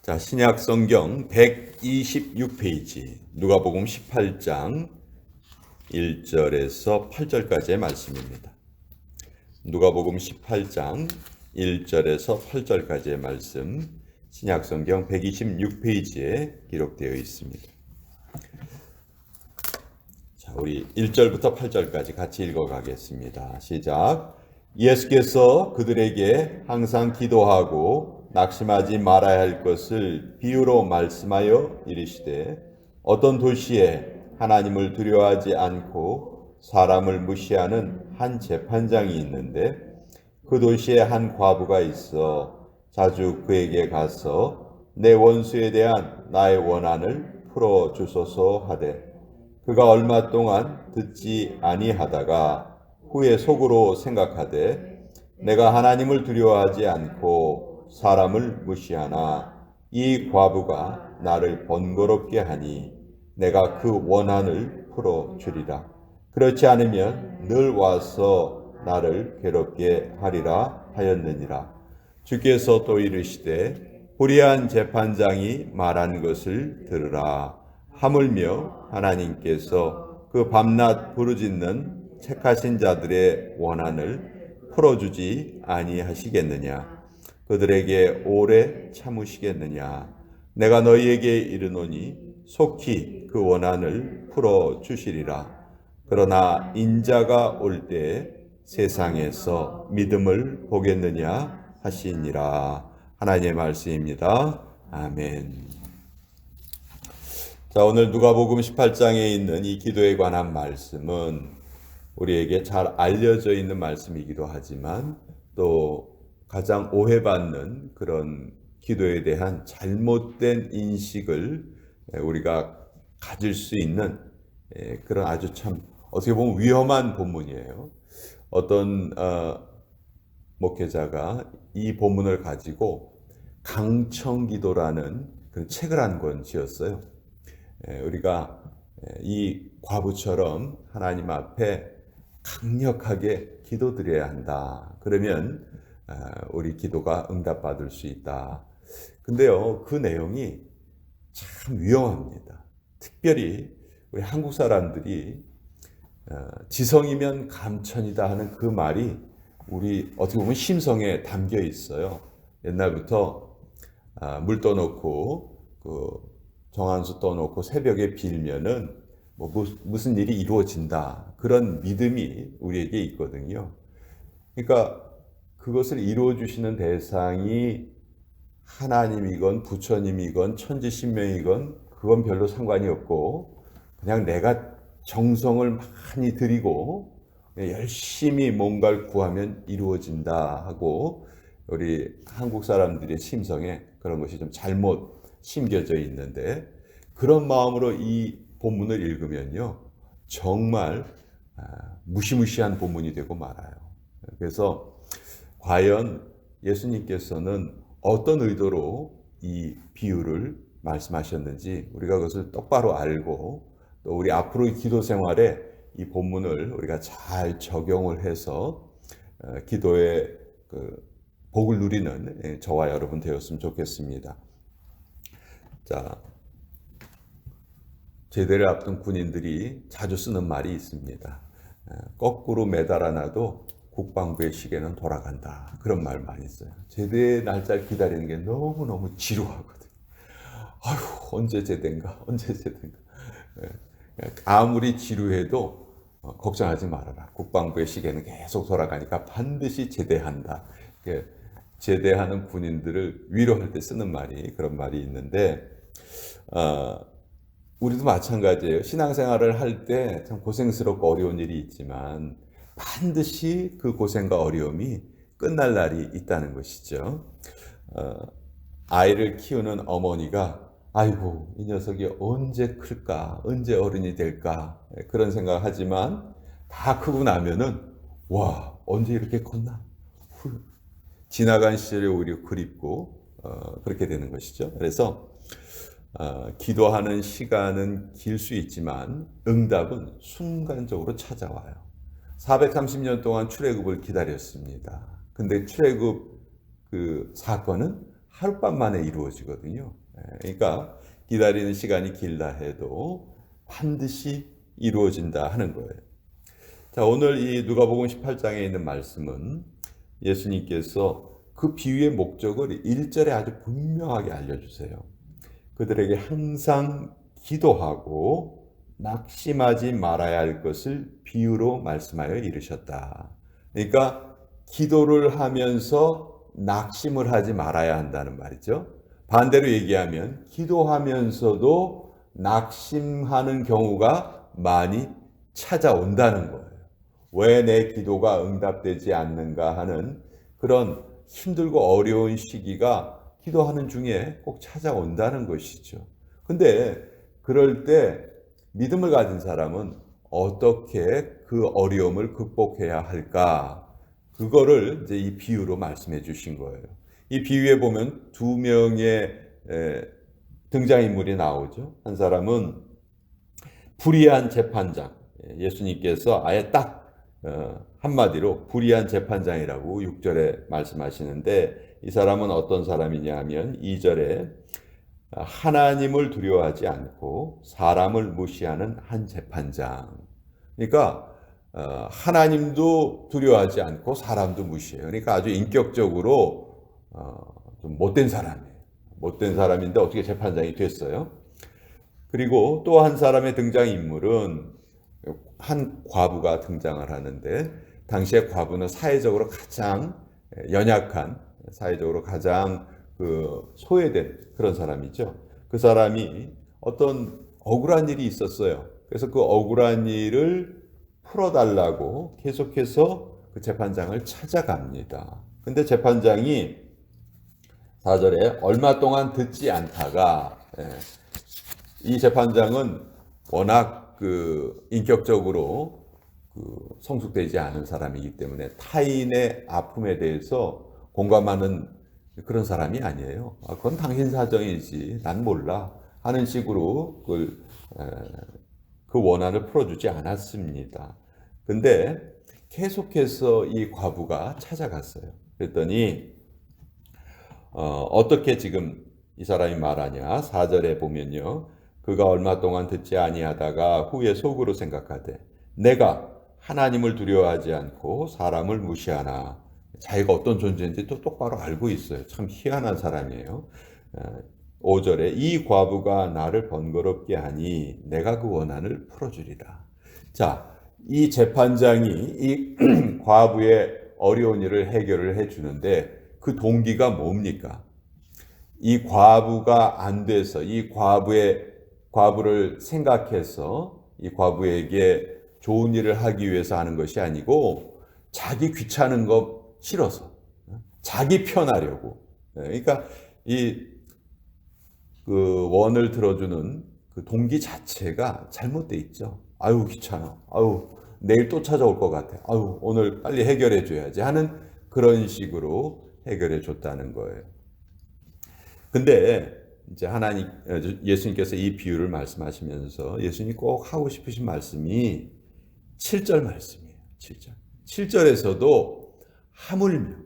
자, 신약 성경 126페이지, 누가복음 18장 1절에서 8절까지의 말씀입니다. 누가복음 18장 1절에서 8절까지의 말씀, 신약 성경 126페이지에 기록되어 있습니다. 자, 우리 1절부터 8절까지 같이 읽어가겠습니다. 시작. 예수께서 그들에게 항상 기도하고 낙심하지 말아야 할 것을 비유로 말씀하여 이르시되, 어떤 도시에 하나님을 두려워하지 않고 사람을 무시하는 한 재판장이 있는데, 그 도시에 한 과부가 있어 자주 그에게 가서 내 원수에 대한 나의 원한을 풀어 주소서 하되, 그가 얼마 동안 듣지 아니하다가 후에 속으로 생각하되, 내가 하나님을 두려워하지 않고 사람을 무시하나 이 과부가 나를 번거롭게 하니 내가 그 원한을 풀어 주리라. 그렇지 않으면 늘 와서 나를 괴롭게 하리라 하였느니라. 주께서 또 이르시되, 불의한 재판장이 말한 것을 들으라. 하물며 하나님께서 그 밤낮 부르짖는 택하신 자들의 원한을 풀어주지 아니하시겠느냐? 그들에게 오래 참으시겠느냐? 내가 너희에게 이르노니 속히 그 원한을 풀어주시리라. 그러나 인자가 올 때에 세상에서 믿음을 보겠느냐 하시니라. 하나님의 말씀입니다. 아멘. 자, 오늘 누가복음 18장에 있는 이 기도에 관한 말씀은 우리에게 잘 알려져 있는 말씀이기도 하지만, 또 가장 오해받는 그런 기도에 대한 잘못된 인식을 우리가 가질 수 있는 그런 아주 참 어떻게 보면 위험한 본문이에요. 어떤 목회자가 이 본문을 가지고 강청기도라는 그런 책을 한 권 지었어요. 우리가 이 과부처럼 하나님 앞에 강력하게 기도드려야 한다. 그러면 우리 기도가 응답받을 수 있다. 근데요, 그 내용이 참 위험합니다. 특별히 우리 한국 사람들이 지성이면 감천이다 하는 그 말이 우리 어떻게 보면 심성에 담겨 있어요. 옛날부터 물 떠놓고 정한수 떠놓고 새벽에 빌면은 무슨 일이 이루어진다, 그런 믿음이 우리에게 있거든요. 그러니까 그것을 이루어 주시는 대상이 하나님이건 부처님이건 천지신명이건 그건 별로 상관이 없고, 그냥 내가 정성을 많이 들이고 열심히 뭔가를 구하면 이루어진다 하고, 우리 한국 사람들의 심성에 그런 것이 좀 잘못 심겨져 있는데, 그런 마음으로 이 본문을 읽으면요, 정말 무시무시한 본문이 되고 말아요. 그래서 과연 예수님께서는 어떤 의도로 이 비유를 말씀하셨는지 우리가 그것을 똑바로 알고, 또 우리 앞으로의 기도 생활에 이 본문을 우리가 잘 적용을 해서 기도의 복을 누리는 저와 여러분 되었으면 좋겠습니다. 자, 제대를 앞둔 군인들이 자주 쓰는 말이 있습니다. 거꾸로 매달아놔도 국방부의 시계는 돌아간다. 그런 말 많이 써요. 제대 날짜를 기다리는 게 너무너무 지루하거든요. 아휴, 언제 제대인가? 언제 제대인가? 아무리 지루해도 걱정하지 말아라. 국방부의 시계는 계속 돌아가니까 반드시 제대한다. 제대하는 군인들을 위로할 때 쓰는 말이, 그런 말이 있는데, 우리도 마찬가지예요. 신앙생활을 할 때 참 고생스럽고 어려운 일이 있지만 반드시 그 고생과 어려움이 끝날 날이 있다는 것이죠. 아이를 키우는 어머니가 아이고, 이 녀석이 언제 클까, 언제 어른이 될까, 그런 생각을 하지만 다 크고 나면은 와, 언제 이렇게 컸나, 지나간 시절이 오히려 그립고 그렇게 되는 것이죠. 그래서 기도하는 시간은 길 수 있지만 응답은 순간적으로 찾아와요. 430년 동안 출애굽을 기다렸습니다. 근데 출애굽 그 사건은 하룻밤 만에 이루어지거든요. 그러니까 기다리는 시간이 길다 해도 반드시 이루어진다 하는 거예요. 자, 오늘 이 누가복음 18장에 있는 말씀은 예수님께서 그 비유의 목적을 1절에 아주 분명하게 알려주세요. 그들에게 항상 기도하고 낙심하지 말아야 할 것을 비유로 말씀하여 이르셨다. 그러니까 기도를 하면서 낙심을 하지 말아야 한다는 말이죠. 반대로 얘기하면 기도하면서도 낙심하는 경우가 많이 찾아온다는 거예요. 왜 내 기도가 응답되지 않는가 하는 그런 힘들고 어려운 시기가 기도하는 중에 꼭 찾아온다는 것이죠. 근데 그럴 때 믿음을 가진 사람은 어떻게 그 어려움을 극복해야 할까? 그거를 이제 이 비유로 말씀해 주신 거예요. 이 비유에 보면 두 명의 등장인물이 나오죠. 한 사람은 불의한 재판장. 예수님께서 아예 딱 한마디로 불의한 재판장이라고 6절에 말씀하시는데 이 사람은 어떤 사람이냐 하면 2절에 하나님을 두려워하지 않고 사람을 무시하는 한 재판장. 그러니까 하나님도 두려워하지 않고 사람도 무시해요. 그러니까 아주 인격적으로 좀 못된 사람이에요. 못된 사람인데 어떻게 재판장이 됐어요? 그리고 또 한 사람의 등장인물은 한 과부가 등장을 하는데 당시에 과부는 사회적으로 가장 연약한, 사회적으로 가장 소외된 그런 사람이죠. 그 사람이 어떤 억울한 일이 있었어요. 그래서 그 억울한 일을 풀어달라고 계속해서 그 재판장을 찾아갑니다. 근데 재판장이 4절에 얼마 동안 듣지 않다가 이 재판장은 워낙 인격적으로 성숙되지 않은 사람이기 때문에 타인의 아픔에 대해서 공감하는 그런 사람이 아니에요. 그건 당신 사정이지 난 몰라 하는 식으로 그 원한을 풀어주지 않았습니다. 근데 계속해서 이 과부가 찾아갔어요. 그랬더니 어떻게 지금 이 사람이 말하냐. 4절에 보면요. 그가 얼마 동안 듣지 아니하다가 후에 속으로 생각하되 내가 하나님을 두려워하지 않고 사람을 무시하나. 자기가 어떤 존재인지 또 똑바로 알고 있어요. 참 희한한 사람이에요. 5절에 이 과부가 나를 번거롭게 하니 내가 그 원한을 풀어주리라. 자, 이 재판장이 이 과부의 어려운 일을 해결을 해주는데 그 동기가 뭡니까? 이 과부가 안 돼서 이 과부를 생각해서 이 과부에게 좋은 일을 하기 위해서 하는 것이 아니고 자기 귀찮은 거 싫어서 자기 편하려고. 그러니까 그 원을 들어주는 그 동기 자체가 잘못돼 있죠. 아유 귀찮아. 아유 내일 또 찾아올 것 같아. 아유 오늘 빨리 해결해 줘야지 하는 그런 식으로 해결해 줬다는 거예요. 근데 이제 예수님께서 이 비유를 말씀하시면서 예수님이 꼭 하고 싶으신 말씀이 7절 말씀이에요. 7절에서도 하물며.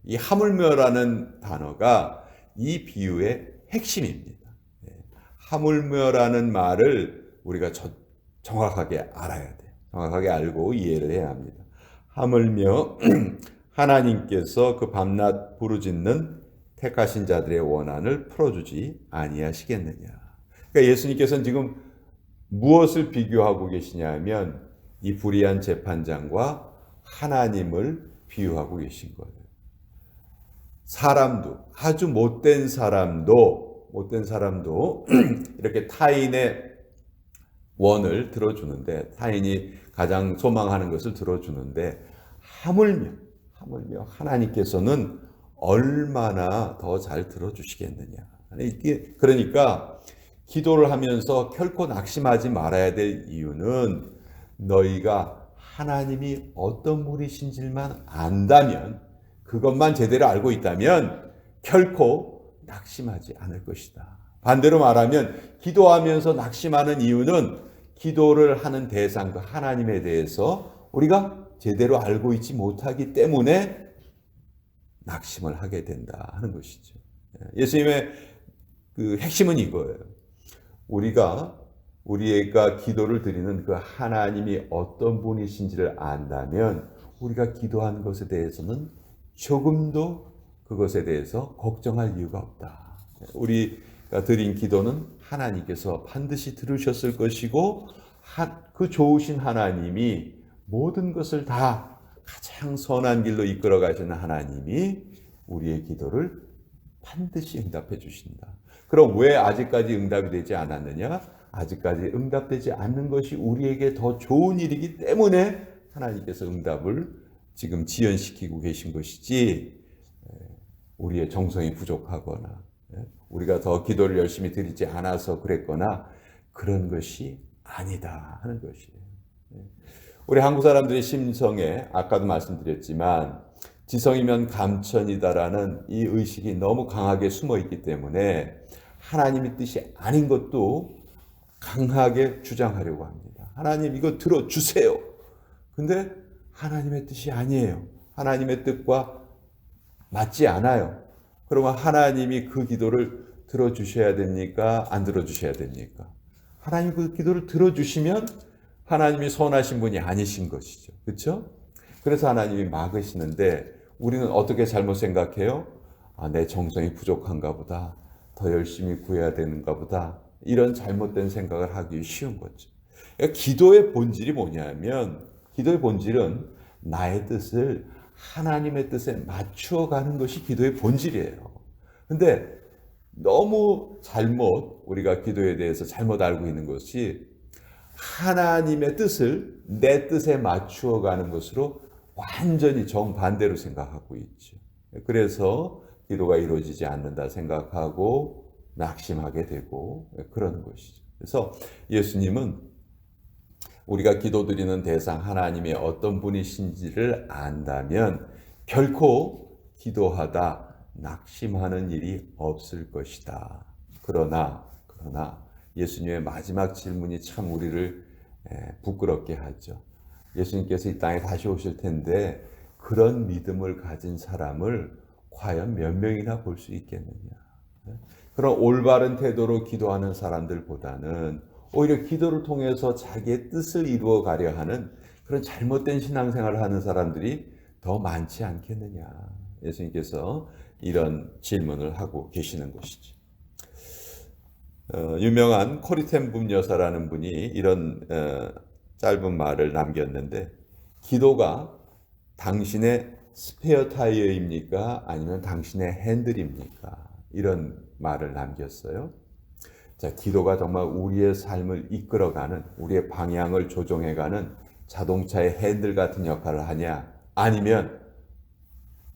이 하물며라는 단어가 이 비유의 핵심입니다. 하물며라는 말을 우리가 정확하게 알아야 돼요. 정확하게 알고 이해를 해야 합니다. 하물며 하나님께서 그 밤낮 부르짖는 택하신 자들의 원한을 풀어주지 아니하시겠느냐. 그러니까 예수님께서는 지금 무엇을 비교하고 계시냐면 이 불의한 재판장과 하나님을 비유하고 계신 거예요. 사람도 아주 못된 사람도 이렇게 타인의 원을 들어주는데 타인이 가장 소망하는 것을 들어주는데 하물며 하나님께서는 얼마나 더 잘 들어주시겠느냐. 그러니까 기도를 하면서 결코 낙심하지 말아야 될 이유는 너희가 하나님이 어떤 분이신지만 안다면 그것만 제대로 알고 있다면 결코 낙심하지 않을 것이다. 반대로 말하면 기도하면서 낙심하는 이유는 기도를 하는 대상 그 하나님에 대해서 우리가 제대로 알고 있지 못하기 때문에 낙심을 하게 된다 하는 것이죠. 예수님의 그 핵심은 이거예요. 우리가 기도를 드리는 그 하나님이 어떤 분이신지를 안다면 우리가 기도한 것에 대해서는 조금도 그것에 대해서 걱정할 이유가 없다. 우리가 드린 기도는 하나님께서 반드시 들으셨을 것이고 그 좋으신 하나님이 모든 것을 다 가장 선한 길로 이끌어 가시는 하나님이 우리의 기도를 반드시 응답해 주신다. 그럼 왜 아직까지 응답이 되지 않았느냐? 아직까지 응답되지 않는 것이 우리에게 더 좋은 일이기 때문에 하나님께서 응답을 지금 지연시키고 계신 것이지, 우리의 정성이 부족하거나 우리가 더 기도를 열심히 드리지 않아서 그랬거나 그런 것이 아니다 하는 것이에요. 우리 한국 사람들의 심성에 아까도 말씀드렸지만 지성이면 감천이다라는 이 의식이 너무 강하게 숨어 있기 때문에 하나님의 뜻이 아닌 것도 강하게 주장하려고 합니다. 하나님 이거 들어주세요. 근데 하나님의 뜻이 아니에요. 하나님의 뜻과 맞지 않아요. 그러면 하나님이 그 기도를 들어주셔야 됩니까? 안 들어주셔야 됩니까? 하나님 그 기도를 들어주시면 하나님이 선하신 분이 아니신 것이죠. 그렇죠? 그래서 하나님이 막으시는데 우리는 어떻게 잘못 생각해요? 내 정성이 부족한가 보다. 더 열심히 구해야 되는가 보다. 이런 잘못된 생각을 하기 쉬운 거죠. 그러니까 기도의 본질이 뭐냐면, 기도의 본질은 나의 뜻을 하나님의 뜻에 맞추어 가는 것이 기도의 본질이에요. 근데 너무 우리가 기도에 대해서 잘못 알고 있는 것이 하나님의 뜻을 내 뜻에 맞추어 가는 것으로 완전히 정반대로 생각하고 있죠. 그래서 기도가 이루어지지 않는다 생각하고 낙심하게 되고 그런 것이죠. 그래서 예수님은 우리가 기도드리는 대상 하나님이 어떤 분이신지를 안다면 결코 기도하다 낙심하는 일이 없을 것이다. 그러나 예수님의 마지막 질문이 참 우리를 부끄럽게 하죠. 예수님께서 이 땅에 다시 오실 텐데 그런 믿음을 가진 사람을 과연 몇 명이나 볼 수 있겠느냐. 그런 올바른 태도로 기도하는 사람들보다는 오히려 기도를 통해서 자기의 뜻을 이루어 가려 하는 그런 잘못된 신앙생활을 하는 사람들이 더 많지 않겠느냐. 예수님께서 이런 질문을 하고 계시는 것이죠. 유명한 코리텐붐 여사라는 분이 이런 짧은 말을 남겼는데, 기도가 당신의 스페어 타이어입니까? 아니면 당신의 핸들입니까? 이런 말을 남겼어요. 자, 기도가 정말 우리의 삶을 이끌어가는, 우리의 방향을 조종해가는 자동차의 핸들 같은 역할을 하냐? 아니면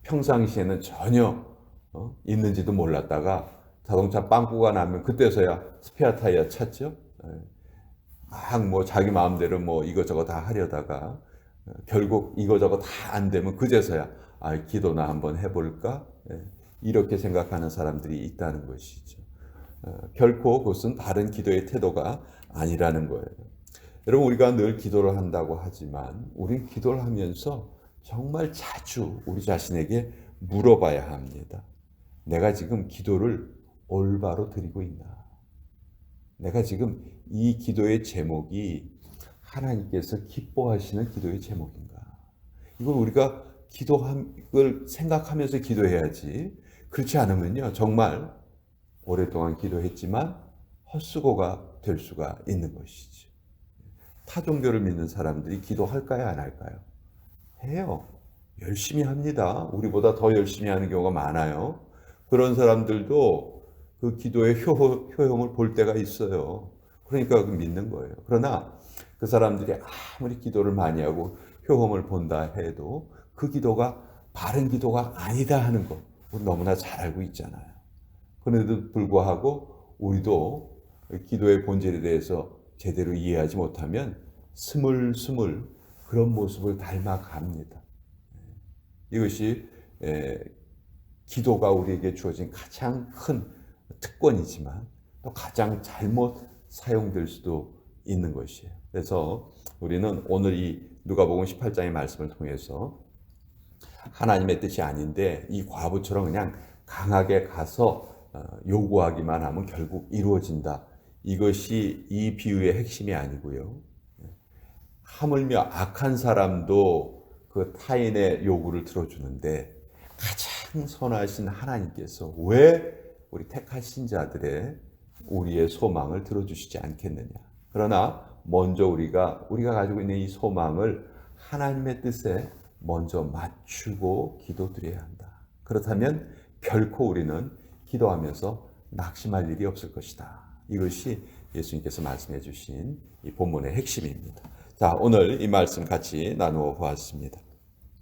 평상시에는 전혀 있는지도 몰랐다가 자동차 빵꾸가 나면 그때서야 스페어 타이어 찾죠? 막 자기 마음대로 이거저거 다 하려다가 결국 이거저거 다 안 되면 그제서야 기도나 한번 해볼까? 이렇게 생각하는 사람들이 있다는 것이죠. 결코 그것은 바른 기도의 태도가 아니라는 거예요. 여러분, 우리가 늘 기도를 한다고 하지만 우린 기도를 하면서 정말 자주 우리 자신에게 물어봐야 합니다. 내가 지금 기도를 올바로 드리고 있나? 내가 지금 이 기도의 제목이 하나님께서 기뻐하시는 기도의 제목인가? 이걸 우리가 기도를 생각하면서 기도해야지. 그렇지 않으면요, 정말 오랫동안 기도했지만 헛수고가 될 수가 있는 것이죠. 타 종교를 믿는 사람들이 기도할까요, 안 할까요? 해요. 열심히 합니다. 우리보다 더 열심히 하는 경우가 많아요. 그런 사람들도 그 기도의 효용을 볼 때가 있어요. 그러니까 믿는 거예요. 그러나 그 사람들이 아무리 기도를 많이 하고 효험을 본다 해도 그 기도가 바른 기도가 아니다 하는 거 우리 너무나 잘 알고 있잖아요. 그런데도 불구하고 우리도 기도의 본질에 대해서 제대로 이해하지 못하면 스물스물 그런 모습을 닮아갑니다. 이것이 기도가 우리에게 주어진 가장 큰 특권이지만 또 가장 잘못 사용될 수도 있는 것이에요. 그래서 우리는 오늘 이 누가복음 18장의 말씀을 통해서 하나님의 뜻이 아닌데 이 과부처럼 그냥 강하게 가서 요구하기만 하면 결국 이루어진다. 이것이 이 비유의 핵심이 아니고요. 하물며 악한 사람도 그 타인의 요구를 들어주는데 가장 선하신 하나님께서 왜 우리 택하신 자들의 우리의 소망을 들어주시지 않겠느냐. 그러나 먼저 우리가 가지고 있는 이 소망을 하나님의 뜻에 먼저 맞추고 기도드려야 한다. 그렇다면 결코 우리는 기도하면서 낙심할 일이 없을 것이다. 이것이 예수님께서 말씀해 주신 이 본문의 핵심입니다. 자, 오늘 이 말씀 같이 나누어 보았습니다.